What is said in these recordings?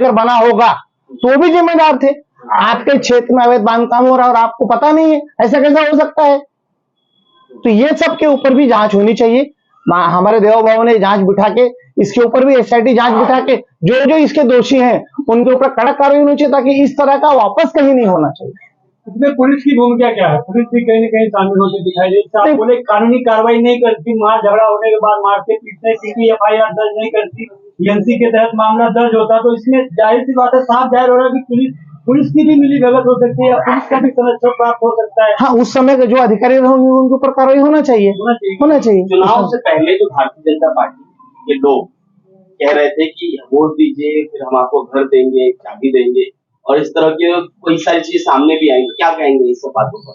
अगर बना होगा तो भी जिम्मेदार थे। आपके क्षेत्र में अवैध बांधकाम हो रहा है और आपको पता नहीं है, ऐसा कैसा हो सकता है? तो ये सब के ऊपर भी जांच होनी चाहिए। हमारे देव भाव ने जांच बिठा के इसके ऊपर भी एसआईटी जांच बिठा के जो जो इसके दोषी हैं उनके ऊपर कड़क कार्रवाई होनी चाहिए, ताकि इस तरह का वापस कहीं नहीं होना चाहिए। इसमें पुलिस की भूमिका क्या है? पुलिस भी कहीं न कहीं शामिल होती दिखाई देती है। बोले कानूनी कार्रवाई नहीं करती, वहां झगड़ा होने के बाद मारते पीटते, किसी एफआईआर दर्ज नहीं करती, एनसी के तहत मामला दर्ज होता, तो इसमें जाहिर सी बात है, साफ जाहिर हो रहा है कि पुलिस की भी मिली भगत हो सकती है, पुलिस का भी संरक्षण प्राप्त हो सकता है। हाँ, उस समय के जो अधिकारी होंगे उनके ऊपर कार्रवाई होना चाहिए। चुनाव से पहले जो भारतीय जनता पार्टी के लोग कह रहे थे कि वोट दीजिए, फिर हम आपको घर देंगे, चाबी देंगे, और इस तरह की कोई सारी चीजें सामने भी आएंगी, क्या कहेंगे इस सब बातों पर?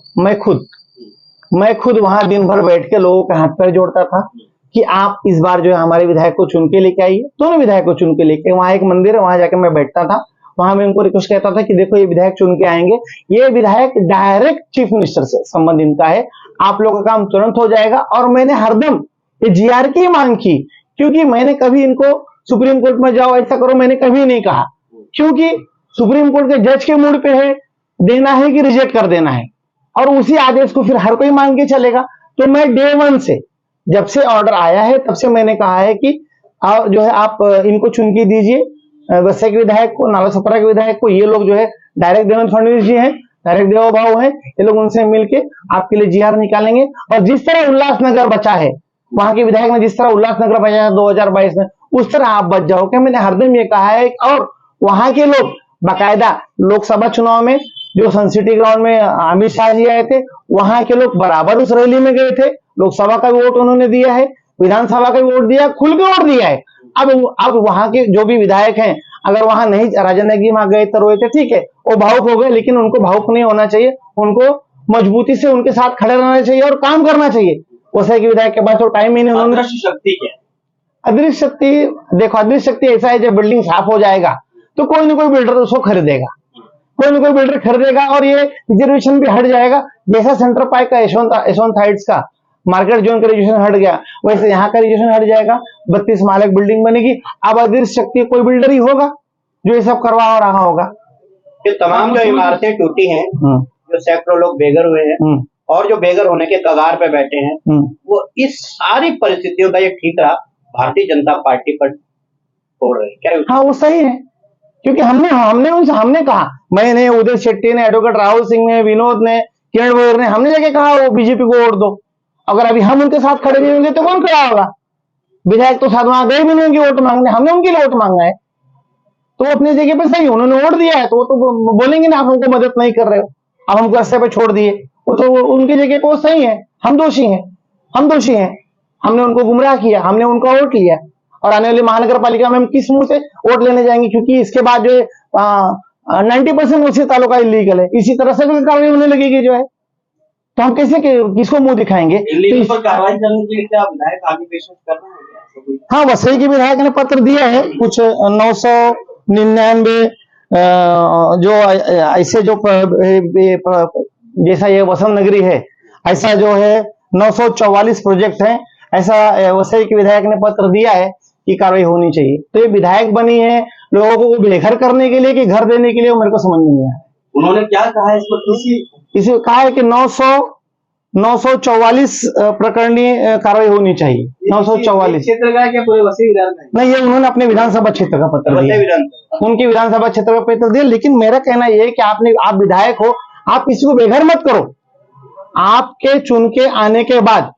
मैं खुद वहां दिन भर बैठ के लोगों के हाथ पैर जोड़ता था कि आप इस बार जो है हमारे विधायक को चुन के लेके आइए। दोनों विधायक को चुन के लेके, वहां एक मंदिर है, वहां जाके मैं बैठता था, वहां मैं उनको रिक्वेस्ट कहता था कि देखो ये विधायक चुन के आएंगे, ये विधायक डायरेक्ट चीफ मिनिस्टर से संबंध इनका है, आप लोगों का काम तुरंत हो जाएगा। और मैंने हरदम ये जीआर की मांग की, क्योंकि मैंने कभी इनको सुप्रीम कोर्ट में जाओ ऐसा करो मैंने कभी नहीं कहा, क्योंकि सुप्रीम कोर्ट के जज के मूड पे है, देना है कि रिजेक्ट कर देना है, और उसी आदेश को फिर हर कोई मांग के चलेगा। तो मैं डे वन से, जब से ऑर्डर आया है तब से मैंने कहा है कि जो है आप इनको चुन के दीजिए, वैसे के विधायक को, नालासोपारा के विधायक को। ये लोग जो है डायरेक्ट देवेंद्र फडणवीस जी हैं, डायरेक्ट देव भाव है, ये लोग उनसे मिलके आपके लिए जीआर निकालेंगे। और जिस तरह उल्लासनगर बचा है, वहां के विधायक ने जिस तरह उल्लासनगर बचाया 2022 में, उस तरह आप बच जाओगे। मैंने हरदम ये कहा है। और वहां के लोग बाकायदा लोकसभा चुनाव में जो सन सिटी ग्राउंड में अमित शाह जी आए थे, वहां के लोग बराबर उस रैली में गए थे, लोकसभा का वोट उन्होंने दिया है, विधानसभा का वोट दिया, खुल के वोट दिया है। अब वहां के जो भी विधायक हैं, अगर वहां नहीं, राजेंद्र जी वहां गए तो रोए थे, ठीक है, वो भावुक हो गए, लेकिन उनको भावुक नहीं होना चाहिए, उनको मजबूती से उनके साथ खड़े रहना चाहिए और काम करना चाहिए। वैसे की विधायक के पास तो टाइम ही नहीं। अदृश्य शक्ति क्या है? अदृश्य शक्ति, देखो अदृश्य शक्ति ऐसा है, जब बिल्डिंग साफ हो जाएगा तो कोई ना कोई बिल्डर उसको खरीदेगा, कोई ना कोई बिल्डर खरीदेगा, और ये रिजर्वेशन भी हट जाएगा। जैसा सेंटर पार्क का यशवंत हाइट्स का मार्केट जोन का रिजर्वेशन हट गया, वैसे यहाँ का रिजर्वेशन हट जाएगा, 32 माले की बिल्डिंग बनेगी। अब अदृश्य शक्ति कोई बिल्डर ही होगा जो ये सब करवा रहा होगा। ये तमाम जो इमारतें टूटी हैं, जो सैकड़ों लोग बेघर हुए हैं और जो बेघर होने के कगार पे बैठे हैं, वो इस सारी परिस्थितियों का ये ठीकरा भारतीय जनता पार्टी पर छोड़ रही है क्या? हाँ, वो सही है, क्योंकि हमने कहा, मैंने, उदय शेट्टी ने, एडवोकेट राहुल सिंह ने, विनोद ने, किरण बेदी ने, हमने जाके कहा वो बीजेपी को वोट दो। अगर अभी हम उनके साथ खड़े नहीं होंगे तो कौन खड़ा होगा? विधायक तो साथ वहां गए भी नहीं होंगे वोट मांगने, हमने उनके लिए वोट मांगा है, तो अपनी जगह पे सही, उन्होंने वोट दिया है तो वो तो बोलेंगे ना आप हमको मदद नहीं कर रहे हो, अब हमको रास्ते पे छोड़ दिए, वो तो उनकी जगह पे वो सही है, हम दोषी हैं, हमने उनको गुमराह किया, हमने उनका वोट लिया, और आने वाली महानगर पालिका में हम किस मुंह से वोट लेने जाएंगे? क्योंकि इसके बाद जो 90% उसी तालुका इलीगल है, इसी तरह से कार्रवाई होने लगेगी जो है, तो हम कैसे किसको मुंह दिखाएंगे? तो कार्रवाई करने के लिए क्या विधायक आगे पेशकश कर रहे हैं? हाँ, वसई के विधायक ने पत्र दिया है, कुछ 999 जो ऐसे जो जैसा ये वसंत नगरी है, ऐसा जो है 944 प्रोजेक्ट है, ऐसा वसई के विधायक ने पत्र दिया है कि कार्रवाई होनी चाहिए। तो ये विधायक बनी है लोगों को बेघर करने के लिए कि घर देने के लिए, वो मेरे को समझ नहीं आया। उन्होंने क्या कहा है इस पर? इसे कहा है कि 944 प्रकरणीय कार्रवाई होनी चाहिए। 944 क्षेत्र का क्या पूरे वसई विधान नहीं, ये उन्होंने अपने विधानसभा क्षेत्र का पत्र दिया, उनकी विधानसभा क्षेत्र का पत्र दिया। लेकिन मेरा कहना यह है कि आप विधायक हो, आप किसी को बेघर मत करो, आपके चुन के आने के बाद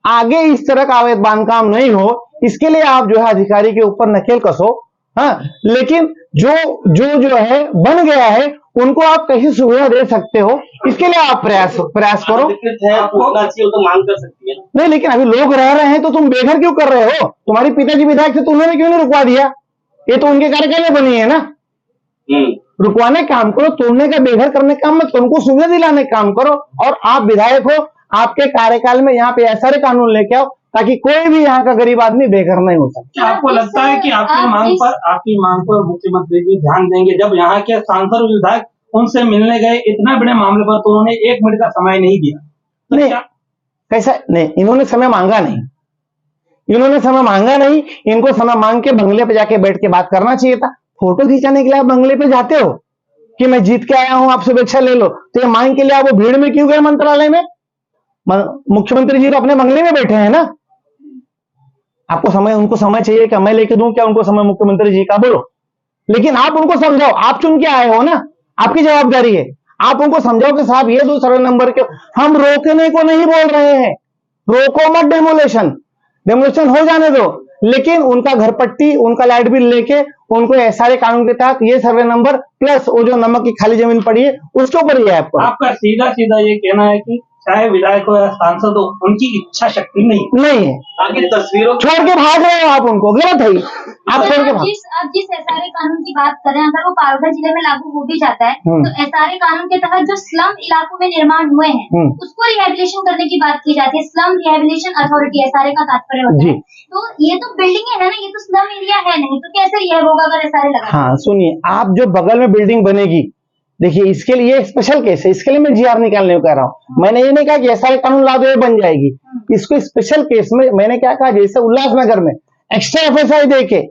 आगे इस तरह का अवैध बांधकाम नहीं हो, इसके लिए आप जो है अधिकारी के ऊपर नकेल कसो। हाँ, लेकिन जो है बन गया है, उनको आप कैसी सुविधा दे सकते हो, इसके लिए आप प्रयास करो। तो मांग कर सकती है नहीं, लेकिन अभी लोग रह रहे हैं तो तुम बेघर क्यों कर रहे हो? तुम्हारी पिताजी विधायक थे तो उन्होंने क्यों नहीं रुकवा दिया? ये तो उनके कार्यकाल में बनी है ना। रुकवाने का काम करो, तोड़ने का, बेघर करने का काम मत, उनको सुविधा दिलाने का काम करो। और आप विधायक हो, आपके कार्यकाल में यहाँ पे ऐसे सारे कानून लेके आओ ताकि कोई भी यहाँ का गरीब आदमी बेघर नहीं हो सकता। आपको लगता है कि आपकी मांग पर मुख्यमंत्री जी ध्यान देंगे? जब यहाँ के सांसद और विधायक उनसे मिलने गए इतना बड़े मामले पर, तो उन्होंने 1 मिनट का समय नहीं दिया। तो नहीं, कैसा नहीं, इन्होंने समय मांगा नहीं, इनको समय मांग के बंगले पे जाके बैठ के बात करना चाहिए था। फोटो खिंचाने के लिए आप बंगले पे जाते हो कि मैं जीत के आया हूं, आप शुभेच्छा ले लो, तो ये मांग के लिए आप वो भीड़ में क्यों गए मंत्रालय में? मुख्यमंत्री जी तो अपने बंगले में बैठे हैं ना। आपको समय, उनको समय चाहिए क्या मैं लेके दूं क्या उनको समय मुख्यमंत्री जी का? बोलो। लेकिन आप उनको समझाओ, आप चुन के आए हो ना, आपकी जवाबदारी है। आप उनको समझाओ कि साहब ये 2 सर्वे नंबर के हम रोकने को नहीं बोल रहे हैं, रोको मत डेमोलेशन हो जाने दो, लेकिन उनका घर पट्टी, उनका लाइट बिल लेके उनको एसआरए कानून के तहत ये सर्वे नंबर प्लस वो जो नमक की खाली जमीन पड़ी है उसके ऊपर ही है आपका सीधा सीधा ये कहना है कि चाहे विधायक हो या सांसद हो, उनकी इच्छा शक्ति नहीं है। आगे तस्वीरों छोड़ के भाग रहे हो आप उनको, गलत है। आप छोड़ के भाग, जिस एसआरए कानून की बात करें, अगर वो पालघर जिले में लागू हो भी जाता है तो एसआरए कानून के तहत जो स्लम इलाकों में निर्माण हुए हैं उसको रिहेबिलिटेशन करने की बात की जाती है। स्लम रिहेबिलिटेशन अथॉरिटी एसआरए का तात्पर्य होता है। तो ये तो बिल्डिंग है ना, ये तो स्लम एरिया है नहीं, तो कैसे रिहेब होगा अगर एसआरए लगा? हाँ सुनिए, आप जो बगल में बिल्डिंग बनेगी, देखिए इसके लिए स्पेशल केस है, इसके लिए मैं जीआर निकालने को कह रहा हूं। मैंने ये नहीं कहा कि एसआरए कानून ला दो ये बन जाएगी, इसको स्पेशल केस में मैंने क्या कहा, जैसे उल्लासनगर में एक्स्ट्रा एफएसआई देके,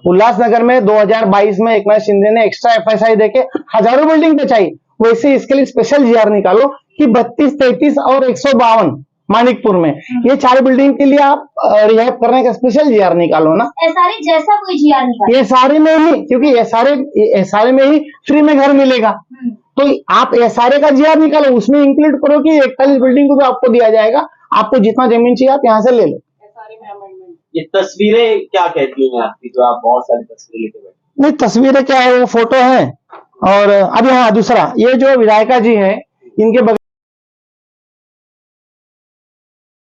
उल्लासनगर में 2022 में एकनाथ शिंदे ने एक्स्ट्रा एफएसआई देके हजारों बिल्डिंग बचाई, वैसे इसके लिए स्पेशल जीआर निकालो कि 32, 33 और 152 मानिकपुर में ये 4 बिल्डिंग के लिए आप रिहाब करने का स्पेशल जीआर निकालो ना। एसआरए जैसा कोई जीआर निकालो, एसआरए में ही, क्योंकि एसआरए में ही फ्री में घर मिलेगा, तो आप एसआरए का जीआर निकालो, उसमें इंक्लूड करो कि 41 बिल्डिंग को भी आपको दिया जाएगा, आपको जितना जमीन चाहिए आप यहाँ से ले लो। ये तस्वीरें क्या कहती हैं आपकी, जो आप बहुत सारी तस्वीरें लेके बैठे? नहीं, तस्वीरें क्या है, वो फोटो है। और अब यहाँ दूसरा, ये जो विधायिका जी है, इनके